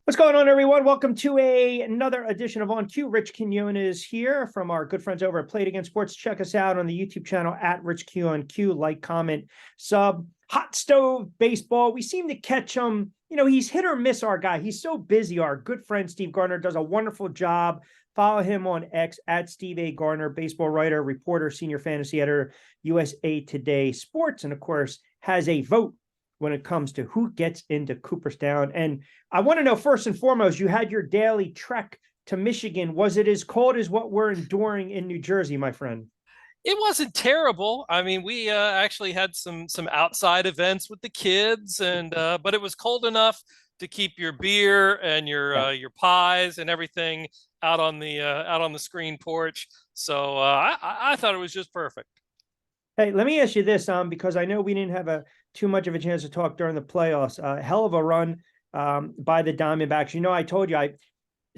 What's going on, everyone? Welcome to another edition of On Cue. Rich Quinones here from our good friends over at Play It Again Sports. Check us out on the YouTube channel at Rich Q on Q. Like, comment, sub. Hot Stove Baseball. We seem to catch him. He's hit or miss, our guy. He's so busy. Our good friend Steve Gardner does a wonderful job. Follow him on X at Steve A. Gardner, baseball writer, reporter, senior fantasy editor, USA Today Sports, and of course has a vote when it comes to who gets into Cooperstown. And I want to know, first and foremost, you had your daily trek to Michigan. Was it as cold as what we're enduring in New Jersey, my friend? It wasn't terrible. I mean, we actually had some outside events with the kids, and but it was cold enough to keep your beer and Yeah. your pies and everything out on the screen porch. So I thought it was just perfect. Hey, let me ask you this, because I know we didn't have a too much of a chance to talk during the playoffs. Hell of a run by the Diamondbacks. I told you,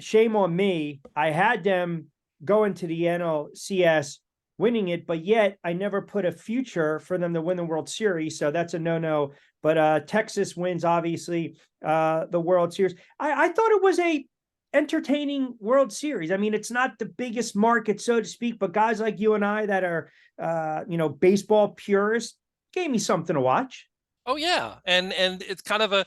shame on me. I had them going to the NLCS, winning it, but yet I never put a future for them to win the World Series. So that's a no-no. But Texas wins, obviously, the World Series. I thought it was a entertaining World Series. I mean, it's not the biggest market, so to speak, but guys like you and I that are, baseball purists gave me something to watch. Oh yeah, and it's kind of a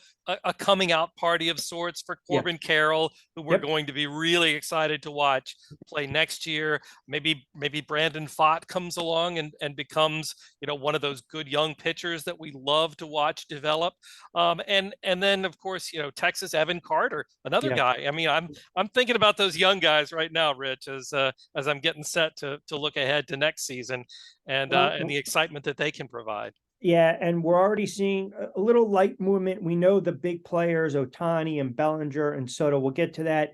coming out party of sorts for Yeah. Corbin Carroll, who we're Yep. going to be really excited to watch play next year. Maybe Brandon Pfaadt comes along and becomes one of those good young pitchers that we love to watch develop. And then of course Texas Evan Carter, another Yeah. guy. I mean I'm thinking about those young guys right now, Rich, as I'm getting set to look ahead to next season and Well, the excitement that they can provide. yeah, and we're already seeing a little light movement. We know the big players, Ohtani and Bellinger and Soto. We'll get to that.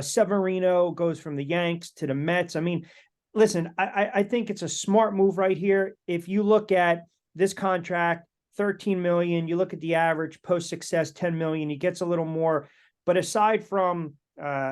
Severino goes from the Yanks to the Mets. I mean, listen, I think it's a smart move right here. If you look at this contract, 13 million, you look at the average post success, 10 million, he gets a little more. But aside from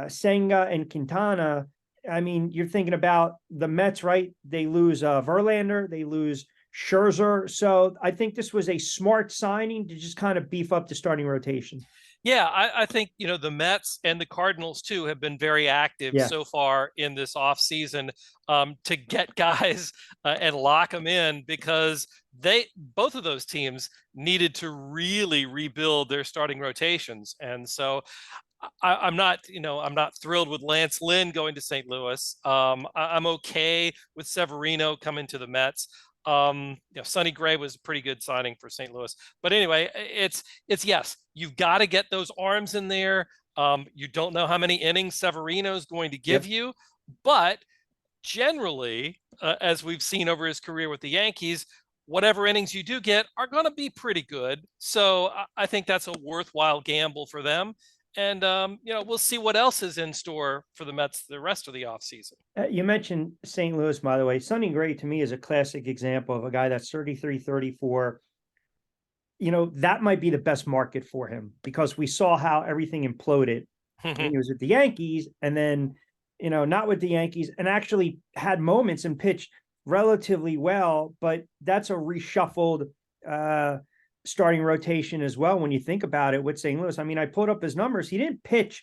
Senga and Quintana, I mean, you're thinking about the Mets, right? They lose Verlander, they lose Scherzer. So I think this was a smart signing to just kind of beef up the starting rotation. Yeah, I think the Mets and the Cardinals too have been very active Yeah. so far in this offseason to get guys and lock them in because they both of those teams needed to really rebuild their starting rotations, and so I'm not thrilled with Lance Lynn going to St. Louis. I'm okay with Severino coming to the Mets. Sonny Gray was a pretty good signing for St. Louis. But anyway, it's yes, you've got to get those arms in there. You don't know how many innings Severino is going to give Yep. you, but generally, as we've seen over his career with the Yankees, whatever innings you do get are going to be pretty good. So I think that's a worthwhile gamble for them. And we'll see what else is in store for the Mets the rest of the offseason. You mentioned St. Louis, by the way. Sonny Gray to me is a classic example of a guy that's 33, 34. That might be the best market for him because we saw how everything imploded when he was with the Yankees and then, not with the Yankees and actually had moments and pitched relatively well, but that's a reshuffled starting rotation as well. When you think about it with St. Louis, I mean, I pulled up his numbers. He didn't pitch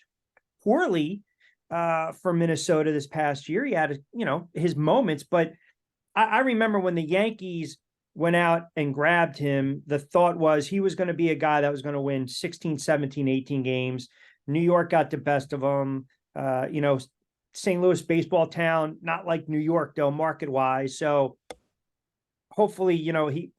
poorly for Minnesota this past year. He had, his moments, but I remember when the Yankees went out and grabbed him, the thought was he was going to be a guy that was going to win 16, 17, 18 games. New York got the best of him. St. Louis baseball town, not like New York though, market wise. So hopefully, he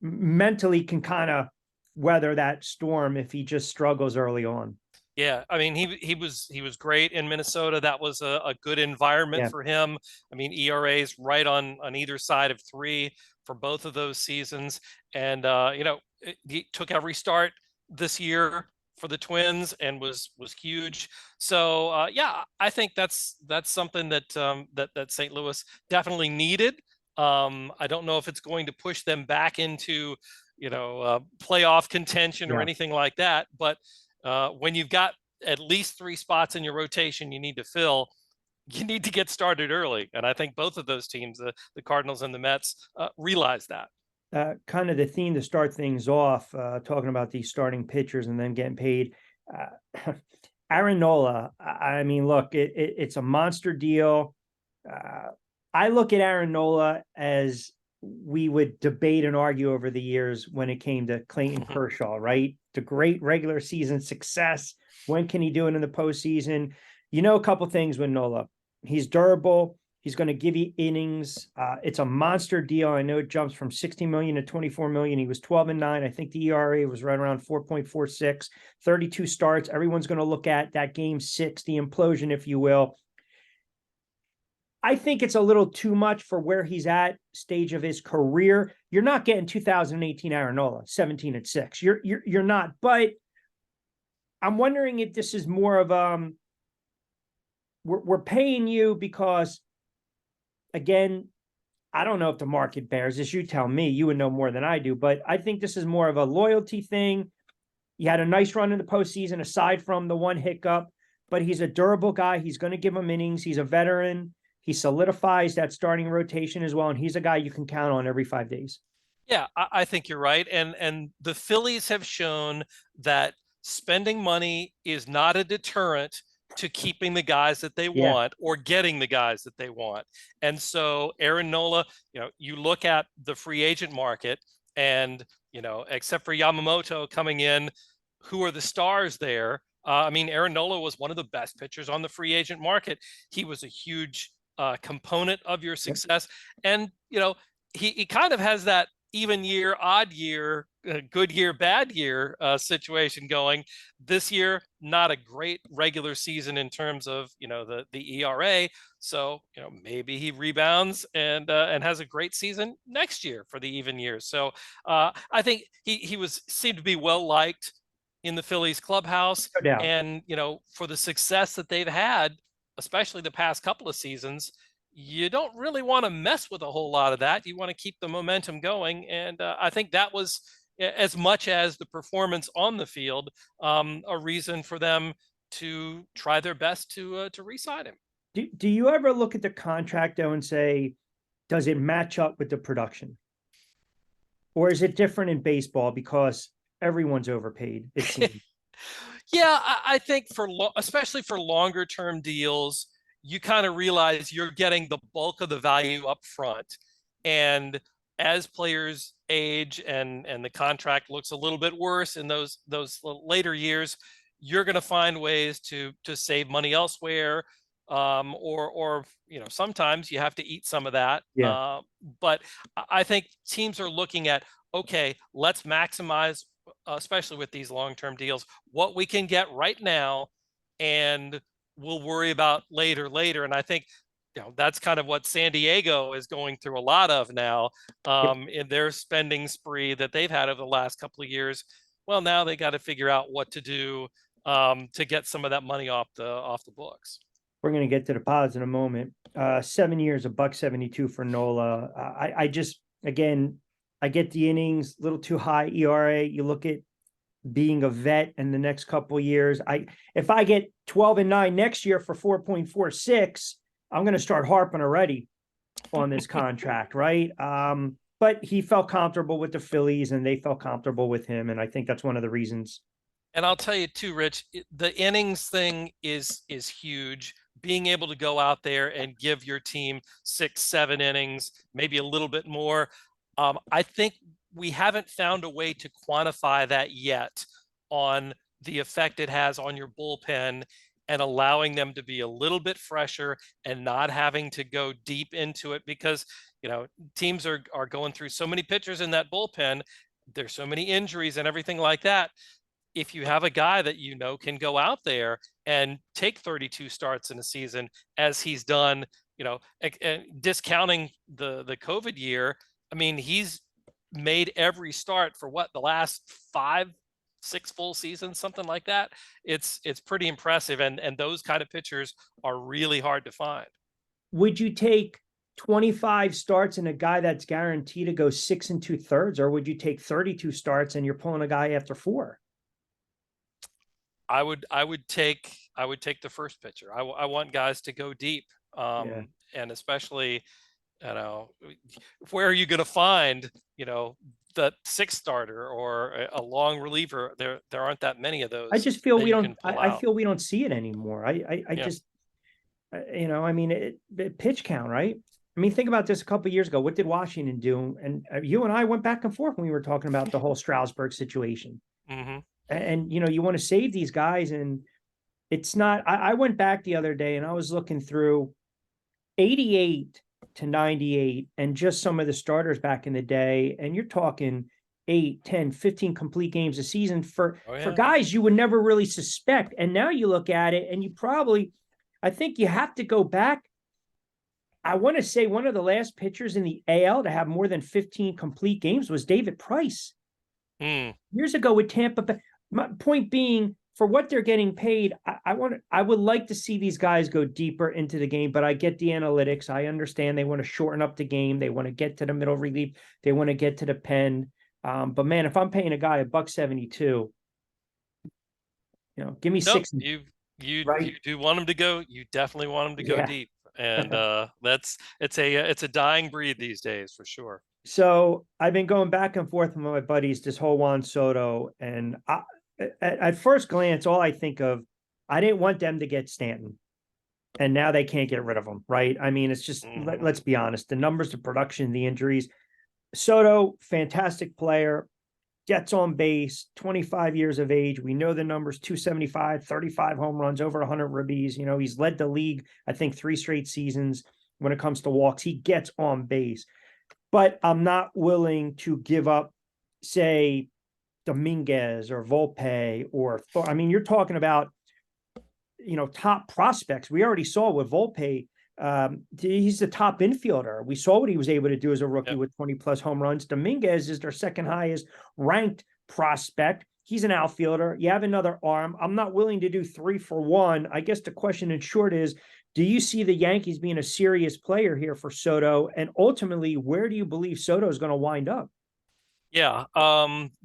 mentally can kind of weather that storm if he just struggles early on. Yeah, I mean he was great in Minnesota. That was a good environment Yeah. for him. I mean ERA's right on either side of 3 for both of those seasons, and he took every start this year for the Twins and was huge. So yeah, I think that's something that St. Louis definitely needed. I don't know if it's going to push them back into playoff contention or Yeah. anything like that, but when you've got at least 3 spots in your rotation you need to fill, you need to get started early. And I think both of those teams, the Cardinals and the Mets, realize that. Kind of the theme to start things off, talking about these starting pitchers and then getting paid. Aaron Nola, I mean, look, it's a monster deal. I look at Aaron Nola as we would debate and argue over the years when it came to Clayton Kershaw, right? The great regular season success. When can he do it in the postseason? You know, a couple things with Nola. He's durable. He's going to give you innings. It's a monster deal. I know it jumps from 60 million to 24 million. He was 12-9. I think the ERA was right around 4.46, 32 starts. Everyone's going to look at that game six, the implosion, if you will. I think it's a little too much for where he's at stage of his career. You're not getting 2018 Aaron Nola, 17-6. You're not. But I'm wondering if this is more of we're paying you because, again, I don't know if the market bears this. You tell me. You would know more than I do. But I think this is more of a loyalty thing. He had a nice run in the postseason, aside from the one hiccup. But he's a durable guy. He's going to give him innings. He's a veteran. He solidifies that starting rotation as well. And he's a guy you can count on every 5 days. Yeah, I think you're right. And the Phillies have shown that spending money is not a deterrent to keeping the guys that they Yeah. want or getting the guys that they want. And so Aaron Nola, you look at the free agent market and, except for Yamamoto coming in, who are the stars there? I mean, Aaron Nola was one of the best pitchers on the free agent market. He was a huge component of your success. And, he kind of has that even year, odd year, good year, bad year situation going. This year, not a great regular season in terms of the ERA. So maybe he rebounds and has a great season next year for the even years. So I think he seemed to be well liked in the Phillies clubhouse, No doubt. and for the success that they've had, especially the past couple of seasons, you don't really want to mess with a whole lot of that. You want to keep the momentum going. And I think that was, as much as the performance on the field, a reason for them to try their best to re-sign him. Do you ever look at the contract, though, and say, does it match up with the production? Or is it different in baseball because everyone's overpaid, it seems? Yeah, I think especially for longer term deals, you kind of realize you're getting the bulk of the value up front. And as players age and the contract looks a little bit worse in those later years, you're going to find ways to save money elsewhere, or sometimes you have to eat some of that. Yeah. But I think teams are looking at, okay, let's maximize, especially with these long-term deals, what we can get right now, and we'll worry about later. And I think that's kind of what San Diego is going through a lot of now, in their spending spree that they've had over the last couple of years. Well, now they got to figure out what to do to get some of that money off the books. We're going to get to the pause in a moment. 7 years, $1.72 for Nola. I just, again, I get the innings, a little too high ERA. You look at being a vet in the next couple of years. If I get 12-9 next year for 4.46, I'm going to start harping already on this contract, right? But he felt comfortable with the Phillies, and they felt comfortable with him, and I think that's one of the reasons. And I'll tell you too, Rich, the innings thing is huge. Being able to go out there and give your team 6-7 innings, maybe a little bit more. I think we haven't found a way to quantify that yet on the effect it has on your bullpen and allowing them to be a little bit fresher and not having to go deep into it, because teams are going through so many pitchers in that bullpen. There's so many injuries and everything like that. If you have a guy that can go out there and take 32 starts in a season, as he's done, discounting the COVID year, I mean, he's made every start for the last 5-6 full seasons, something like that. It's pretty impressive, and those kind of pitchers are really hard to find. Would you take 25 starts and a guy that's guaranteed to go 6 2/3, or would you take 32 starts and you're pulling a guy after 4? I would take the first pitcher. I want guys to go deep, and especially, where are you going to find that sixth starter or a long reliever. There aren't that many of I those just feel that we you don't. can pull I out. feel we don't see it anymore. I Yeah. just I mean, pitch count, right? I mean, think about this a couple of years ago. What did Washington do? And you and I went back and forth when we were talking about the whole Strasburg situation. Hmm. And you want to save these guys, and it's not. I went back the other day and I was looking through 88 to 98 and just some of the starters back in the day, and you're talking 8, 10, 15 complete games a season Oh for yeah. guys you would never really suspect. And now you look at it and you probably, I think you have to go back. I want to say one of the last pitchers in the AL to have more than 15 complete games was David Price Mm. years ago with Tampa Bay. My point being, for what they're getting paid, I would like to see these guys go deeper into the game, but I get the analytics. I understand they want to shorten up the game. They want to get to the middle relief. They want to get to the pen. But man, if I'm paying a guy $1.72, give me Nope. six, You right? do want them to go. You definitely want them to go Yeah. deep, and it's a dying breed these days for sure. So I've been going back and forth with my buddies this whole Juan Soto, and at first glance, all I think of, I didn't want them to get Stanton, and now they can't get rid of him, right? I mean, it's just Hmm. let's be honest, the numbers, the production, the injuries. Soto, fantastic player, gets on base, 25 years of age. We know the numbers: 275, 35 home runs, over 100 ribbies. He's led the league, I think, 3 straight seasons when it comes to walks. He gets on base, but I'm not willing to give up, say, Dominguez or Volpe or Thor. I mean, you're talking about, top prospects. We already saw with Volpe. He's the top infielder. We saw what he was able to do as a rookie Yep. with 20 plus home runs. Dominguez is their second highest ranked prospect. He's an outfielder. You have another arm. I'm not willing to do 3 for 1. I guess the question in short is, do you see the Yankees being a serious player here for Soto? And ultimately, where do you believe Soto is going to wind up? Yeah.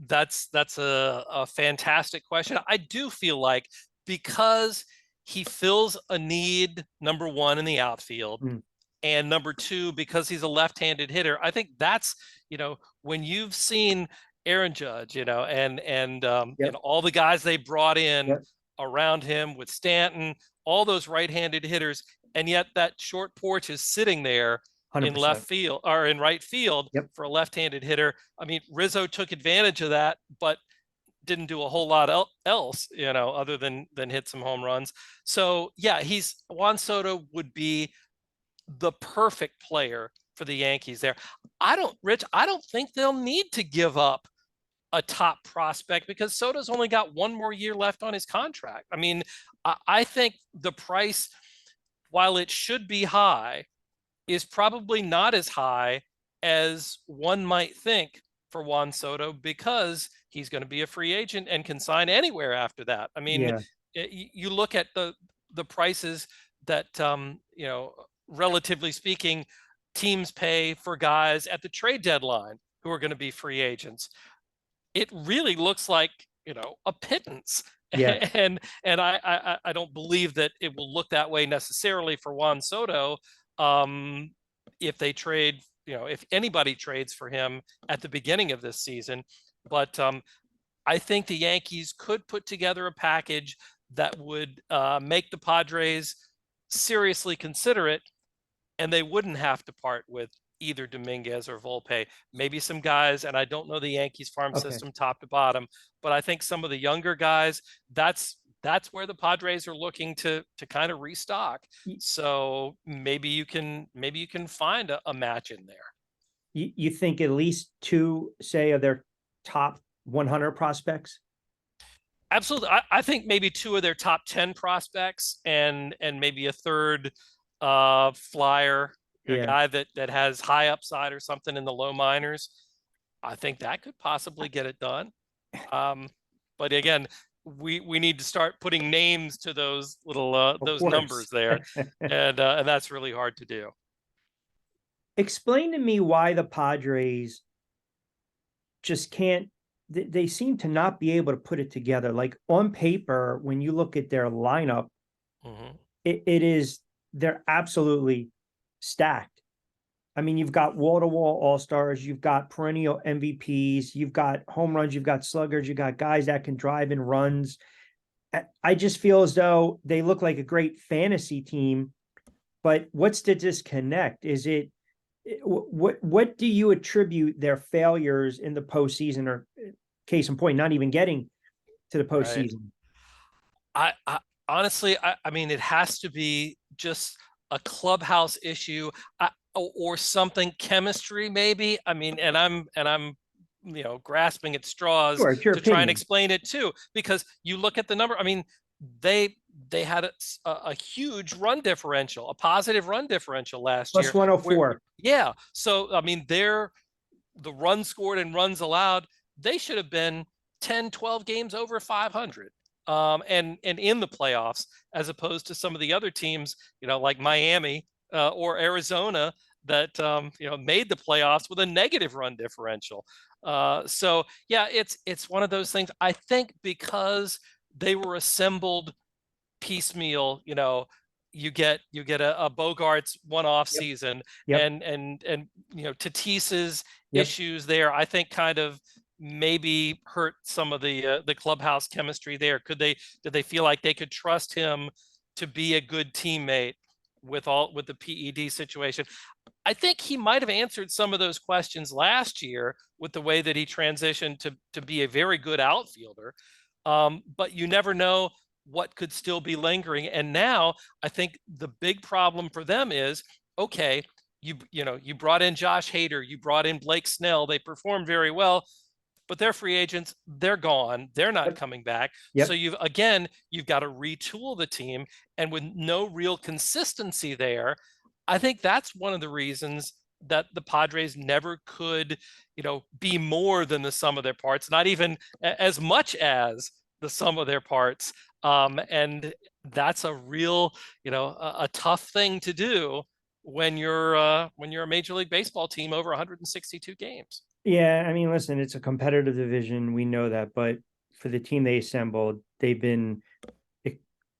That's a fantastic question. I do feel like because he fills a need, number one, in the outfield, Mm, and number two, because he's a left-handed hitter. I think that's, when you've seen Aaron Judge, yep. all the guys they brought in Yep. around him with Stanton, all those right-handed hitters, and yet that short porch is sitting there in left 100%. field or in right field Yep. for a left-handed hitter. I mean, Rizzo took advantage of that, but didn't do a whole lot else, other than hit some home runs. So yeah, Juan Soto would be the perfect player for the Yankees there. Rich, I don't think they'll need to give up a top prospect because Soto's only got one more year left on his contract. I mean, I think the price, while it should be high, is probably not as high as one might think for Juan Soto because he's going to be a free agent and can sign anywhere after that. I mean, Yeah. you look at the prices that relatively speaking, teams pay for guys at the trade deadline who are going to be free agents. It really looks like a pittance. Yeah. And I don't believe that it will look that way necessarily for Juan Soto. Um, if they trade, if anybody trades for him at the beginning of this season, but I think the Yankees could put together a package that would make the Padres seriously consider it, and they wouldn't have to part with either Dominguez or Volpe. Maybe some guys, and I don't know the Yankees farm Okay. system top to bottom, but I think some of the younger guys, that's where the Padres are looking to kind of restock. So maybe you can find a match in there. You think at least two, say, of their top 100 prospects? Absolutely. I think maybe two of their top 10 prospects and maybe a third flyer, a Yeah. guy that has high upside or something in the low minors. I think that could possibly get it done. But again, we need to start putting names to those little Of those course. numbers there, and that's really hard to do. Explain to me why the Padres just can't, they seem to not be able to put it together. Like on paper, when you look at their lineup, Hmm. it is, they're absolutely stacked. I mean, you've got wall-to-wall all-stars, you've got perennial MVPs, you've got home runs, you've got sluggers, you've got guys that can drive in runs. I just feel as though they look like a great fantasy team, but what's the disconnect? Is it what do you attribute their failures in the postseason, or case in point, not even getting to the Right. postseason? I honestly, I mean, it has to be just a clubhouse issue, or something, chemistry maybe. I mean, and I'm grasping at straws Sure, it's your to try and opinion. explain it too, because you look at the number. I mean, they they had a huge run differential, a positive run differential last Plus year. Where 104. yeah, so I mean, the runs scored and runs allowed, they should have been 10, 12 games over 500. And in the playoffs, as opposed to some of the other teams, like Miami or Arizona that made the playoffs with a negative run differential. So yeah, it's one of those things. I think because they were assembled piecemeal, you get a Bogarts one-off Yep. season, Yep. and Tatis's Yep. issues there, I think, kind of maybe hurt some of the clubhouse chemistry there. Did they feel like they could trust him to be a good teammate with the PED situation? I think he might have answered some of those questions last year with the way that he transitioned to be a very good outfielder. But you never know what could still be lingering. And now I think the big problem for them is, okay, you brought in Josh Hader, you brought in Blake Snell, they performed very well, but they're free agents, they're gone, they're not Yep. coming back. So Yep. you've got to retool the team, and with no real consistency there, I think that's one of the reasons that the Padres never could, be more than the sum of their parts, not even as much as the sum of their parts. And that's a real, a tough thing to do when you're a Major League Baseball team over 162 games. Yeah, I mean, listen, it's a competitive division. We know that, but for the team they assembled, they've been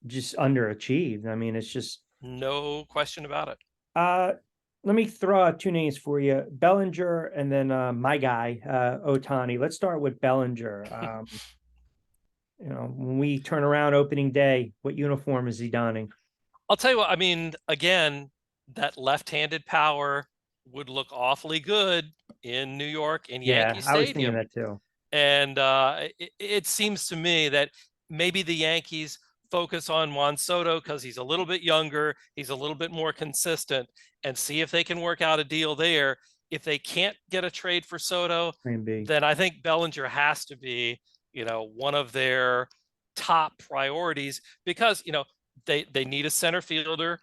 just underachieved. I mean, it's just No question about it. uh let me throw out two names for you, Bellinger and then my guy, Ohtani. Let's start with Bellinger. When we turn around opening day, what uniform is he donning? I'll tell you what, I mean, again, that left-handed power would look awfully good in New York in Yankee Yeah, I was thinking Stadium. that too. And it seems to me that maybe the Yankees focus on Juan Soto because he's a little bit younger, he's a little bit more consistent, and see if they can work out a deal there. If they can't get a trade for Soto, Plan B. then I think Bellinger has to be, one of their top priorities, because they need a center fielder.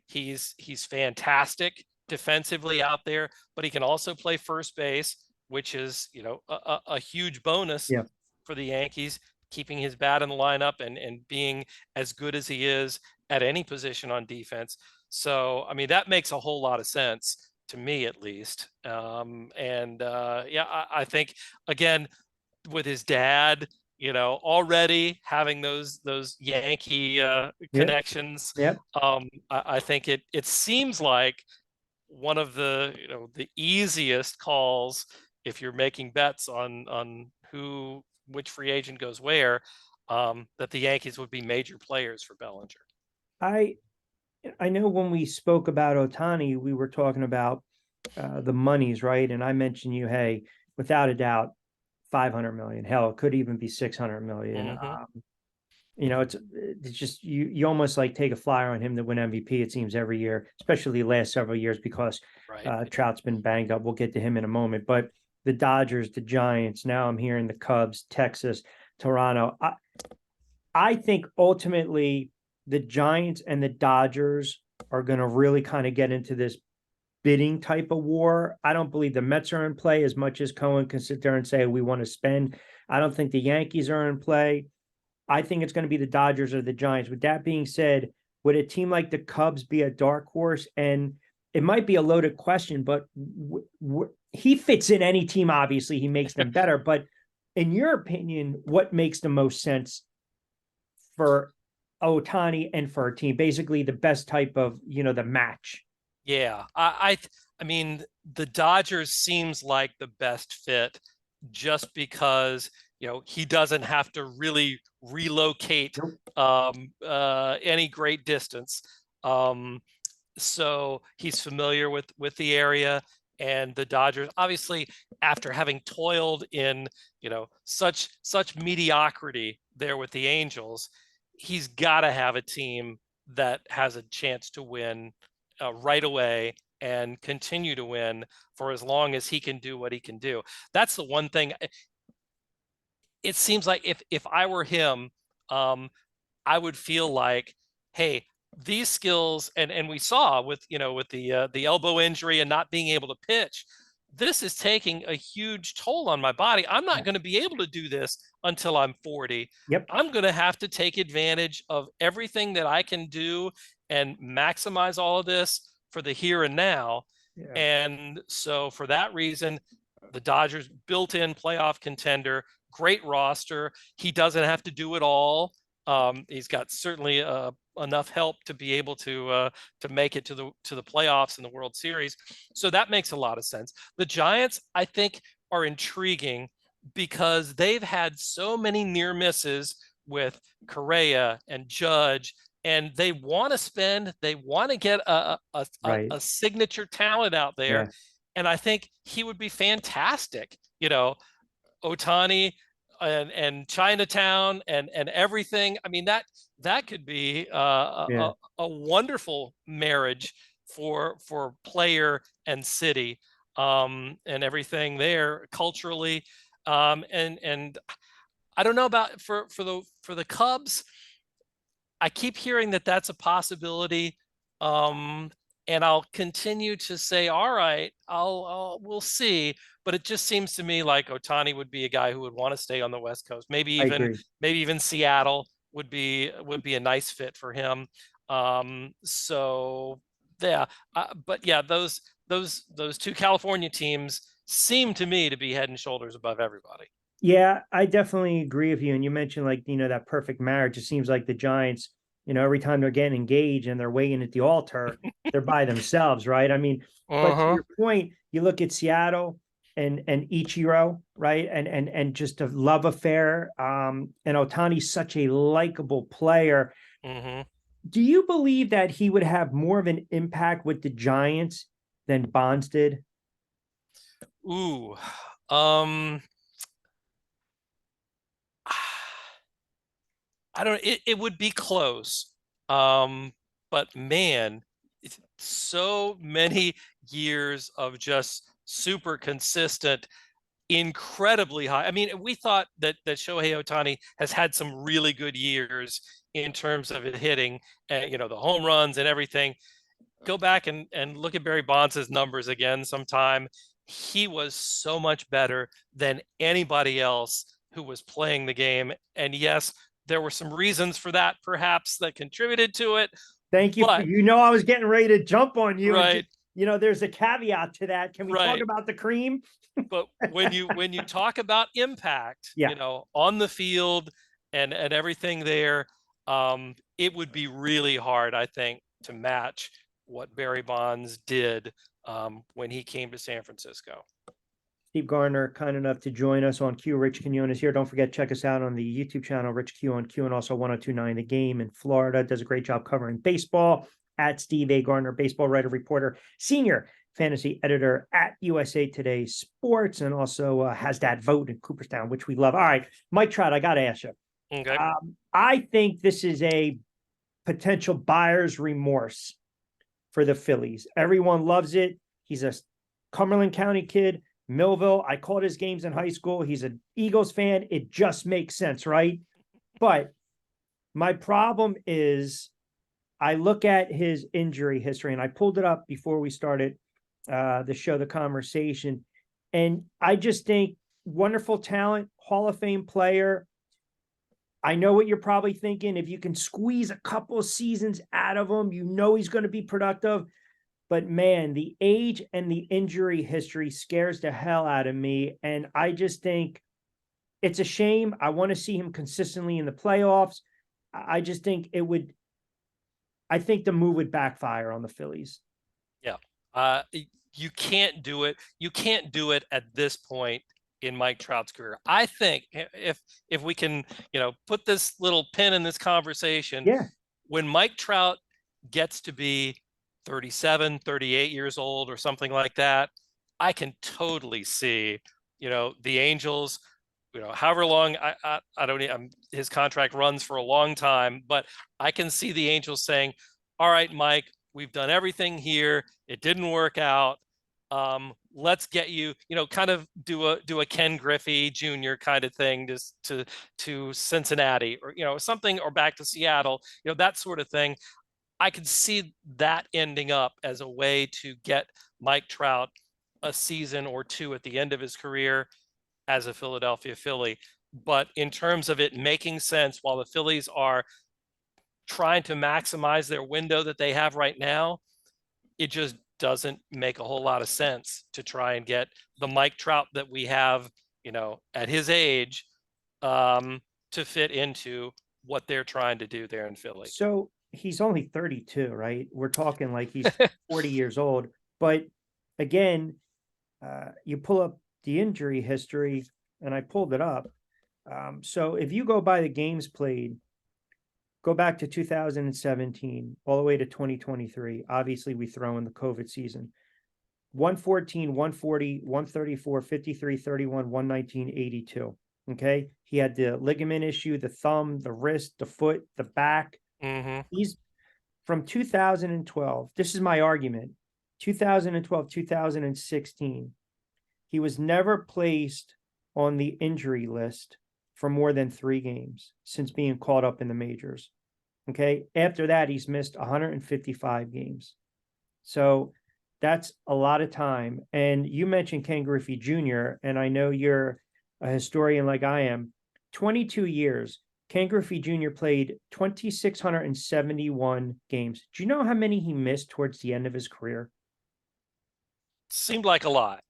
He's fantastic defensively out there, but he can also play first base, which is a huge bonus Yeah. for the Yankees, keeping his bat in the lineup and being as good as he is at any position on defense. So I mean, that makes a whole lot of sense to me, at least. And yeah, I think, again, with his dad, already having those Yankee Yep. connections, Yep. I think it seems like one of the easiest calls if you're making bets on which free agent goes where, that the Yankees would be major players for Bellinger. I I know when we spoke about Ohtani, we were talking about the monies, right? And I mentioned you, hey, without a doubt, 500 million. Hell, it could even be 600 million. Mm-hmm. It's just you almost like take a flyer on him to win MVP. It seems every year, especially the last several years, because Right. Trout's been banged up. We'll get to him in a moment. But the Dodgers, the Giants, now I'm hearing the Cubs, Texas, Toronto. I think ultimately the Giants and the Dodgers are going to really kind of get into this bidding type of war. I don't believe the Mets are in play as much as Cohen can sit there and say we want to spend. I don't think the Yankees are in play. I think it's going to be the Dodgers or the Giants. With that being said, would a team like the Cubs be a dark horse? And it might be a loaded question, but he fits in any team. Obviously, he makes them better. But in your opinion, what makes the most sense for Ohtani and for a team? Basically, the best type of the match. Yeah, I mean, the Dodgers seems like the best fit just because, he doesn't have to really relocate Nope. any great distance. Um, so he's familiar with the area, and the Dodgers, obviously, after having toiled in, such mediocrity there with the Angels, he's got to have a team that has a chance to win right away and continue to win for as long as he can do what he can do. That's the one thing. It seems like if I were him, um, I would feel like, hey, these skills, and we saw with the elbow injury and not being able to pitch, this is taking a huge toll on my body. I'm not Yeah. going to be able to do this until I'm 40. Yep. I'm going to have to take advantage of everything that I can do and maximize all of this for the here and now. Yeah. And so for that reason, the Dodgers built-in playoff contender, great roster. He doesn't have to do it all. He's got certainly enough help to be able to make it to the playoffs and the World Series. So that makes a lot of sense. The Giants, I think, are intriguing because they've had so many near misses with Correa and Judge, and they want to spend. They want to get Right. a signature talent out there, Yeah. and I think he would be fantastic. Ohtani and Chinatown and everything. I mean, that could be Yeah. a wonderful marriage for player and city, and everything there culturally. And I don't know about for the Cubs. I keep hearing that that's a possibility. Um, and I'll continue to say, all right, we'll see. But it just seems to me like Ohtani would be a guy who would want to stay on the West Coast. I agree. Maybe even Seattle would be a nice fit for him. So yeah, but yeah, those two California teams seem to me to be head and shoulders above everybody. Yeah, I definitely agree with you. And you mentioned like, that perfect marriage. It seems like the Giants, every time they're getting engaged and they're waiting at the altar, they're by themselves, right? I mean, but to Uh-huh. your point, you look at Seattle and Ichiro, right? And just a love affair. And Otani's such a likable player. Mm-hmm. Do you believe that he would have more of an impact with the Giants than Bonds did? Ooh. Um I don't it would be close. But man, it's so many years of just super consistent, incredibly high. I mean, we thought that Shohei Ohtani has had some really good years in terms of it hitting, the home runs and everything. Go back and look at Barry Bonds' numbers again sometime. He was so much better than anybody else who was playing the game. And yes, there were some reasons for that, perhaps, that contributed to it. Thank you. But I was getting ready to jump on you and just, right, there's a caveat to that. Can we talk right. about the cream? But when you talk about impact, Yeah. on the field and everything there, it would be really hard, I think, to match what Barry Bonds did when he came to San Francisco. Steve Gardner, kind enough to join us on Q. Rich Quinones here. Don't forget, check us out on the YouTube channel, Rich Q on Q, and also 1029 The Game in Florida. Does a great job covering baseball. At Steve A. Gardner, baseball writer, reporter, senior fantasy editor at USA Today Sports, and also has that vote in Cooperstown, which we love. All right, Mike Trout, I got to ask you. Okay. I think this is a potential buyer's remorse for the Phillies. Everyone loves it. He's a Cumberland County kid, Millville. I called his games in high school. He's an Eagles fan. It just makes sense, right? But my problem is I look at his injury history, and I pulled it up before we started the show, the conversation. And I just think wonderful talent, Hall of Fame player. I know what you're probably thinking. If you can squeeze a couple of seasons out of him, he's going to be productive. But man, the age and the injury history scares the hell out of me. And I just think it's a shame. I want to see him consistently in the playoffs. I just think I think the move would backfire on the Phillies. Yeah. You can't do it. You can't do it at this point in Mike Trout's career. I think if we can, put this little pin in this conversation, Yeah. when Mike Trout gets to be 37, 38 years old or something like that, I can totally see, the Angels, however long I don't his contract runs for a long time, but I can see the Angels saying, all right, Mike, we've done everything here. It didn't work out. Let's get you, kind of do a Ken Griffey Jr. kind of thing, just to Cincinnati, or something, or back to Seattle, that sort of thing. I could see that ending up as a way to get Mike Trout a season or two at the end of his career as a Philadelphia Philly. But in terms of it making sense, while the Phillies are trying to maximize their window that they have right now, it just doesn't make a whole lot of sense to try and get the Mike Trout that we have, at his age, to fit into what they're trying to do there in Philly. So he's only 32, right? We're talking like he's 40 years old. But again, you pull up the injury history, and I pulled it up. So if you go by the games played, go back to 2017, all the way to 2023. Obviously, we throw in the COVID season. 114, 140, 134, 53, 31, 119, 82. Okay. He had the ligament issue, the thumb, the wrist, the foot, the back. Mm-hmm. He's from 2012. This is my argument. 2012, 2016. He was never placed on the injury list for more than 3 games since being caught up in the majors. Okay. After that, he's missed 155 games. So that's a lot of time. And you mentioned Ken Griffey Jr., and I know you're a historian like I am. 22 years. Ken Griffey Jr. played 2,671 games. Do you know how many he missed towards the end of his career? Seemed like a lot.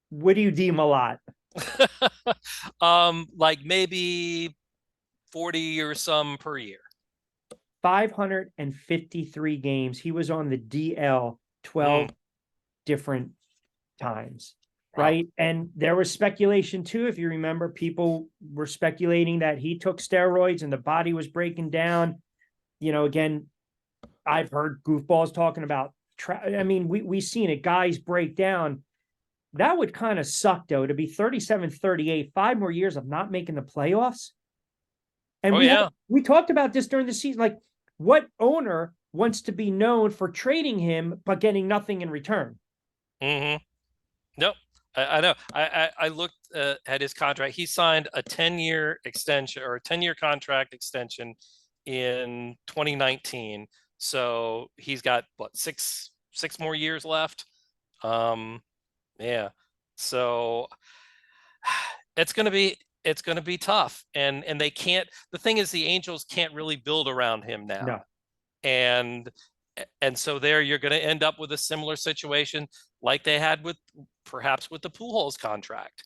What do you deem a lot? Like maybe 40 or some per year. 553 games. He was on the DL 12 different times. Wow. Right. And there was speculation too. If you remember, people were speculating that he took steroids and the body was breaking down. Again, I've heard goofballs talking about, we've seen it, guys break down. That would kind of suck, though, to be 37, 38, 5 more years of not making the playoffs. And we talked about this during the season. Like, what owner wants to be known for trading him but getting nothing in return? Mm-hmm. Nope. I know. I looked at his contract. He signed a 10-year extension, or a 10-year contract extension in 2019. So he's got what, six more years left. Yeah. So it's gonna be tough. And they can't. The thing is, the Angels can't really build around him now. No. And so there you're going to end up with a similar situation like they had perhaps with the Pujols contract,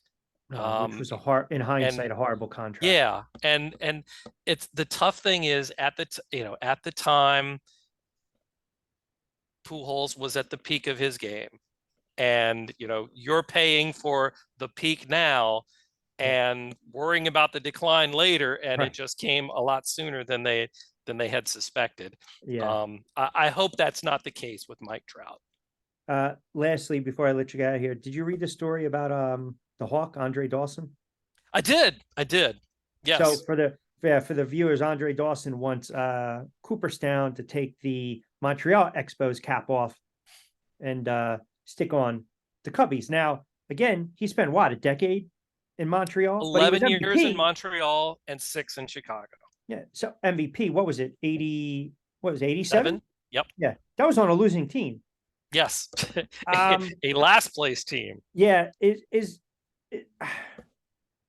which was in hindsight, a horrible contract. Yeah, and it's the tough thing is at the time Pujols was at the peak of his game, and you're paying for the peak now and worrying about the decline later, and It just came a lot sooner than they had suspected. Yeah. I hope that's not the case with Mike Trout. Lastly, before I let you get out of here, did you read the story about the Hawk, Andre Dawson? I did. Yes. So for the viewers, Andre Dawson wants Cooperstown to take the Montreal Expos cap off and stick on the Cubbies. Now, again, he spent a decade in Montreal? 11 years in Montreal and 6 in Chicago. Yeah. So MVP, what was it? 80, what was it, 87? Yep. Yeah. That was on a losing team. Yes. A last place team. Yeah.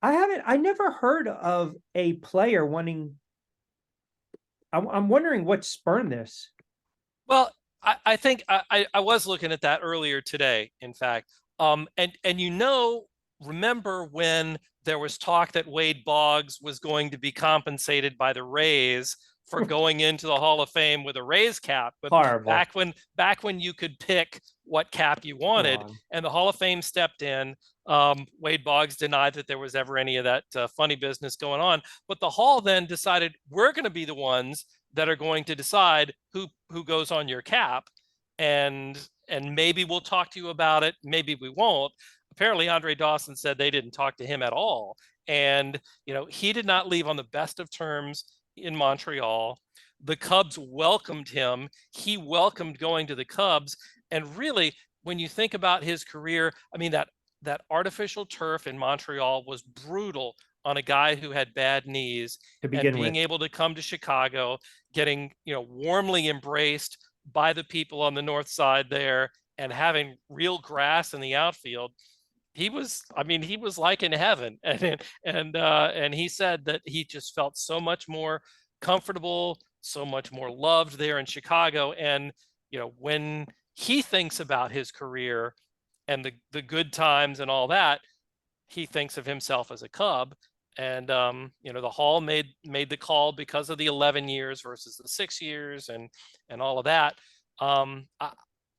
I never heard of a player wanting. I'm wondering what spurned this. Well, I think I was looking at that earlier today, in fact. And remember when there was talk that Wade Boggs was going to be compensated by the Rays for going into the Hall of Fame with a Rays cap. But Horrible. back when you could pick what cap you Come wanted, on. and the Hall of Fame stepped in. Wade Boggs denied that there was ever any of that funny business going on. But the Hall then decided, we're going to be the ones that are going to decide who goes on your cap, and maybe we'll talk to you about it, maybe we won't. Apparently, Andre Dawson said they didn't talk to him at all, and he did not leave on the best of terms in Montreal. The Cubs welcomed him. He welcomed going to the Cubs, and really, when you think about his career, I mean, that artificial turf in Montreal was brutal on a guy who had bad knees, To and begin being with. able to come to Chicago, getting warmly embraced by the people on the north side there, and having real grass in the outfield. He was like in heaven. And he said that he just felt so much more comfortable, so much more loved there in Chicago. And when he thinks about his career and the good times and all that, he thinks of himself as a Cub. And the Hall made the call because of the 11 years versus the 6 years and all of that.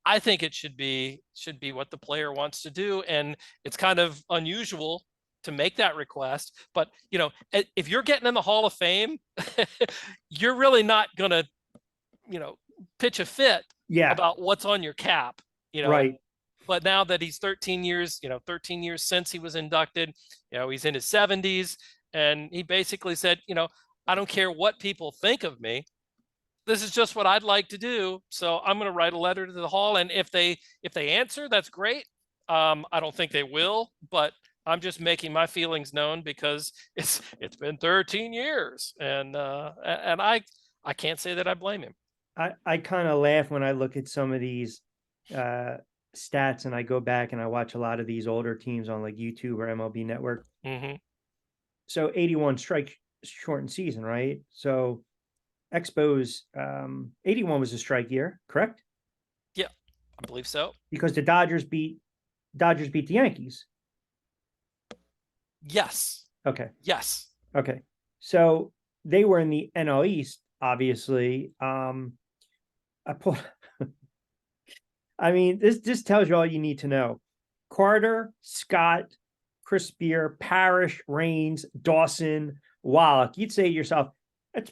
I think it should be what the player wants to do, and it's kind of unusual to make that request. But if you're getting in the Hall of Fame, you're really not gonna pitch a fit Yeah. about what's on your cap. Right. But now that he's 13 years since he was inducted, he's in his 70s, and he basically said, I don't care what people think of me. This is just what I'd like to do. So I'm going to write a letter to the Hall, and if they answer, that's great. I don't think they will, but I'm just making my feelings known because it's been 13 years, and I can't say that I blame him. I kind of laugh when I look at some of these stats, and I go back and I watch a lot of these older teams on like YouTube or MLB Network. Mm-hmm. So 81 strike shortened season, right? So Expos 81 was a strike year, correct? Yeah, I believe so. Because the Dodgers beat the Yankees. Yes. Okay. Yes. Okay. So they were in the NL East, obviously. I mean, this tells you all you need to know. Carter, Scott, Chris Spear, Parrish, Raines, Dawson, Wallach. You'd say to yourself, that's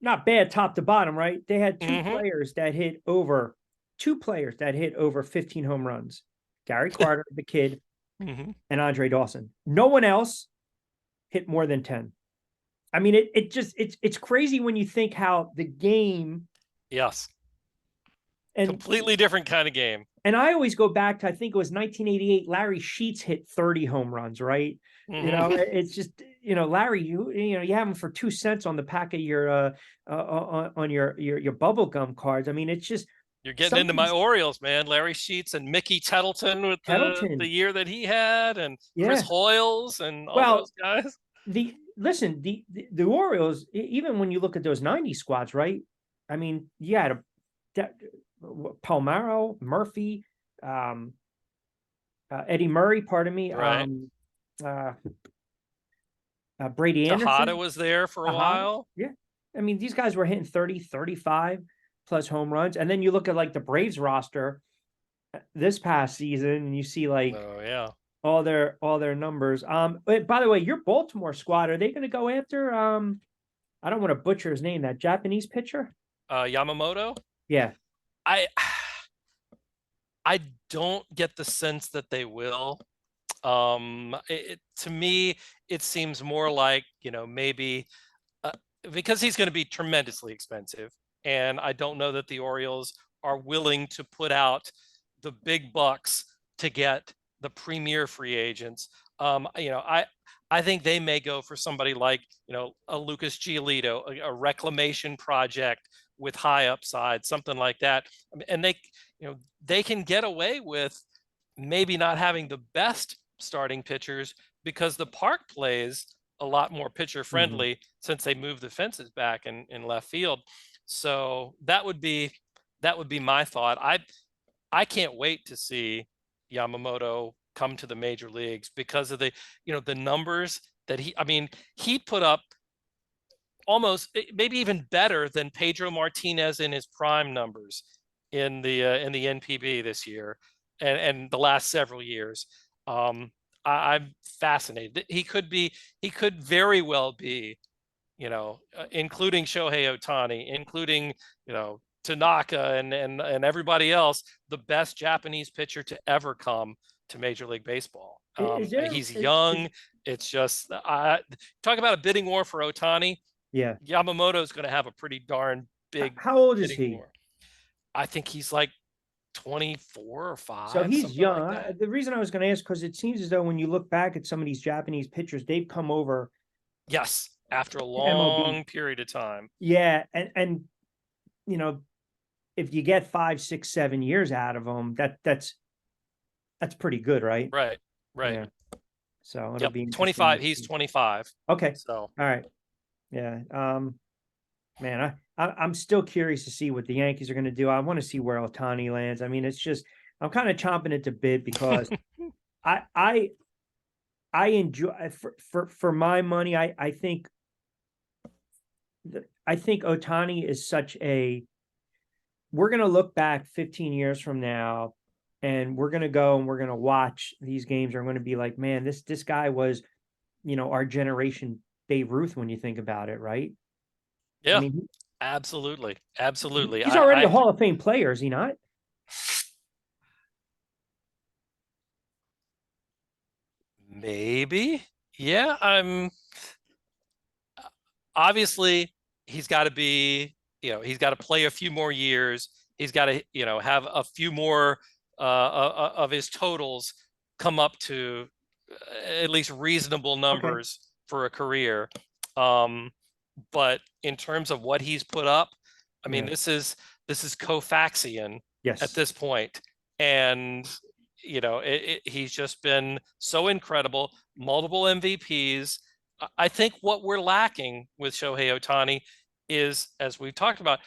not bad top to bottom, right? They had two players that hit over 15 home runs. Gary Carter, the kid, and Andre Dawson. No one else hit more than 10. I mean, it's crazy when you think how the game. Yes. And completely different kind of game. And I always go back to, I think it was 1988, Larry Sheets hit 30 home runs, right? It's just, Larry, you have him for 2 cents on the pack of your on your bubble gum cards. I mean, it's just, you're getting into my Orioles, man. Larry Sheets and Mickey Tettleton with the year that he had, and Chris Hoyles and all those guys. The Orioles, even when you look at those 90 squads, right? I mean, you had Palmeiro, Murphy, Eddie Murray, pardon me. Right. Brady Anderson. Tejada was there for a while. Yeah. I mean, these guys were hitting 30, 35 plus home runs. And then you look at like the Braves roster this past season, and you see like all their numbers. But by the way, your Baltimore squad, are they going to go after I don't want to butcher his name, that Japanese pitcher? Yamamoto? Yeah. I don't get the sense that they will. To me, it seems more like, maybe because he's going to be tremendously expensive. And I don't know that the Orioles are willing to put out the big bucks to get the premier free agents. I think they may go for somebody like, a Lucas Giolito, a reclamation project with high upside, something like that. And they can get away with maybe not having the best starting pitchers because the park plays a lot more pitcher friendly since they moved the fences back in left field. So that would be my thought. I can't wait to see Yamamoto come to the major leagues because of the numbers that he put up almost maybe even better than Pedro Martinez in his prime numbers in the NPB this year and the last several years. I'm fascinated. He could very well be, including Shohei Ohtani, including, Tanaka and everybody else, the best Japanese pitcher to ever come to Major League Baseball. Is there, He's young. It's just talk about a bidding war for Ohtani. yeah. Yamamoto is going to have a pretty darn big How old is bidding he? war. I think he's like 24 or So 5, he's something like young. that. The reason I was going to ask, because it seems as though when you look back at some of these Japanese pitchers, they've come over Yes, after a to MLB. long period of time. Yeah, and if you get 5, 6, 7 years out of them, that's pretty good, right? Right. Yeah. So it'll Yep. be 25. He's 25. Okay. So all right. Yeah. Man, I'm still curious to see what the Yankees are going to do. I want to see where Ohtani lands. I mean, it's just I'm kind of chomping at the bit because I enjoy for my money. I think Ohtani is such a. We're going to look back 15 years from now, and we're going to go and we're going to watch these games. Are going to be like, man, this guy was, our generation Babe Ruth when you think about it, right? yeah, I mean, absolutely. Absolutely. he's already a Hall of Fame player, is he not? Maybe. Yeah, obviously he's got to be, he's got to play a few more years. He's got to, have a few more of his totals come up to at least reasonable numbers for a career. But in terms of what he's put up, I mean, this is Koufaxian at this point. And, he's just been so incredible, multiple MVPs. I think what we're lacking with Shohei Ohtani is, as we've talked about,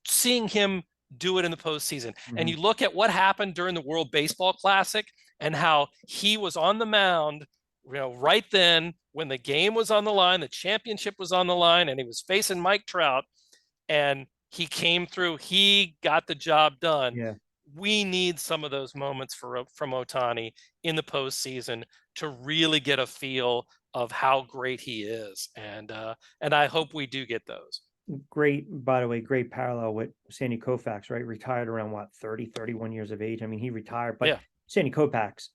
seeing him do it in the postseason. Mm-hmm. And you look at what happened during the World Baseball Classic and how he was on the mound, right then when the game was on the line, the championship was on the line, and he was facing Mike Trout, and he came through. He got the job done. Yeah. We need some of those moments from Ohtani in the postseason to really get a feel of how great he is, and I hope we do get those. Great, by the way, great parallel with Sandy Koufax, right? Retired around 30, 31 years of age. I mean, he retired, but Sandy Koufax,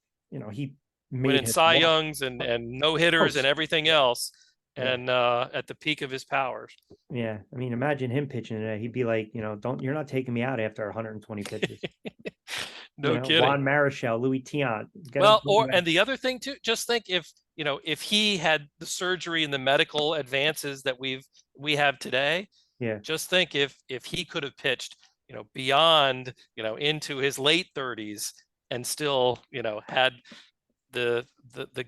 he winning Cy Youngs and no hitters and everything else, and at the peak of his powers. Yeah, I mean, imagine him pitching today. He'd be like, you're not taking me out after 120 pitches. No kidding. Juan Marichal, Louis Tiant. And the other thing too, just think if he had the surgery and the medical advances that we have today, just think if he could have pitched, beyond, into his late 30s and still, had the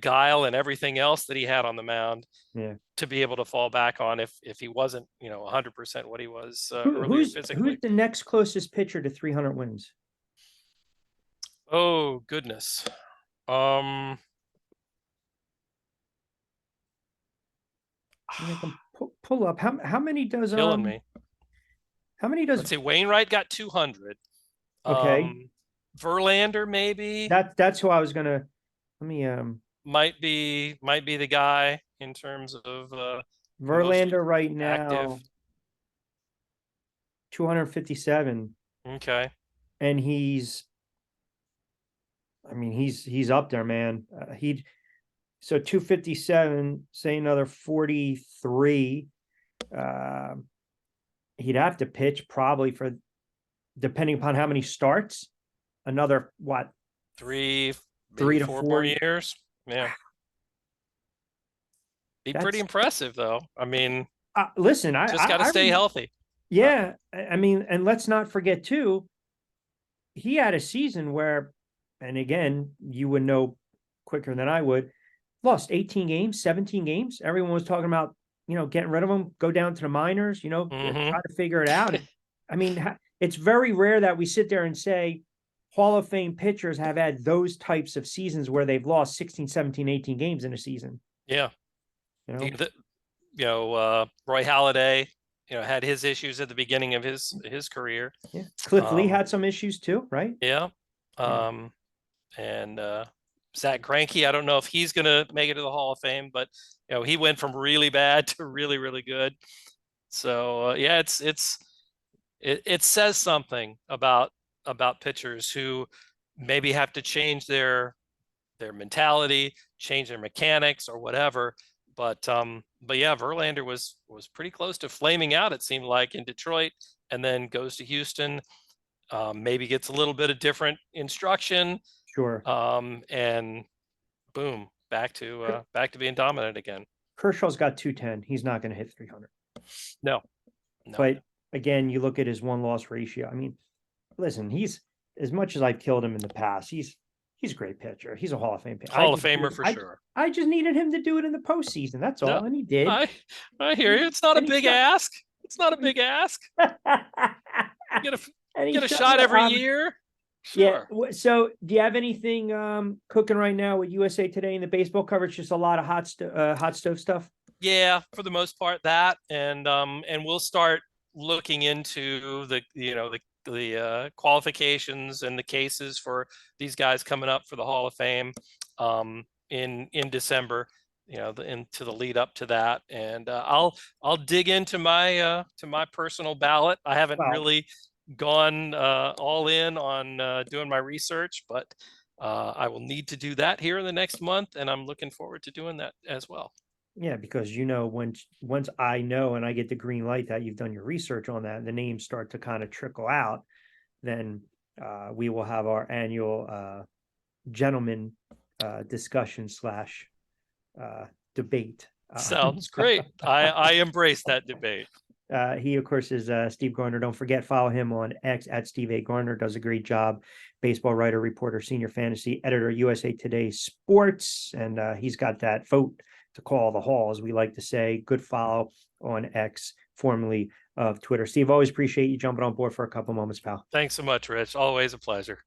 guile and everything else that he had on the mound to be able to fall back on if he wasn't, 100% what he was earlier physically. Who's the next closest pitcher to 300 wins? Oh, goodness. Pull up. How many does killing me? How many does? Let's see. Wainwright got 200. Okay. Verlander maybe. That's who I was gonna. Let me might be the guy in terms of Verlander right now. Active. 257. Okay. And he's up there, man. So 257, say another 43. He'd have to pitch probably for, depending upon how many starts, another what? 3 to 4 more years. Yeah. Be pretty impressive though. I mean, listen, I just got to stay healthy. Yeah. I mean, and let's not forget too, he had a season where, and again, you would know quicker than I would, lost 18 games, 17 games. Everyone was talking about, getting rid of them, go down to the minors, try to figure it out. I mean, it's very rare that we sit there and say Hall of Fame pitchers have had those types of seasons where they've lost 16, 17, 18 games in a season. Yeah. Roy Halladay, had his issues at the beginning of his career. Yeah. Cliff Lee Um, had some issues too, right? yeah. Yeah. And Zach Greinke, I don't know if he's going to make it to the Hall of Fame, but he went from really bad to really, really good. So yeah, it says something about pitchers who maybe have to change their mentality, change their mechanics or whatever. But yeah, Verlander was pretty close to flaming out, it seemed like, in Detroit, and then goes to Houston. Maybe gets a little bit of different instruction, Sure. and boom, back to being dominant again. Kershaw's got 210. He's not going to hit 300. No. But again, you look at his won-loss ratio. I mean, listen, he's, as much as I've killed him in the past, he's a great pitcher. He's a Hall of Fame pitcher. Hall of Famer for sure. I just needed him to do it in the postseason. That's all, No, and he did. I hear you. It's not a big ask. It's not a big ask. Get a shot every year. Sure. Yeah. So, do you have anything cooking right now with USA Today in the baseball coverage? Just a lot of hot stove stuff. Yeah, for the most part, that, and we'll start looking into the qualifications and the cases for these guys coming up for the Hall of Fame in December. Into the lead up to that, and I'll dig into my personal ballot. I haven't really gone all in on doing my research, but I will need to do that here in the next month, and I'm looking forward to doing that as well. Yeah, because once I know and I get the green light that you've done your research on that, and the names start to kind of trickle out, then we will have our annual gentleman discussion / debate. Sounds great. I embrace that debate. He, of course, is Steve Gardner. Don't forget, follow him on X at Steve A. Gardner. Does a great job. Baseball writer, reporter, senior fantasy editor, USA Today Sports. And he's got that vote to call the Hall, as we like to say. Good follow on X, formerly of Twitter. Steve, always appreciate you jumping on board for a couple moments, pal. Thanks so much, Rich. Always a pleasure.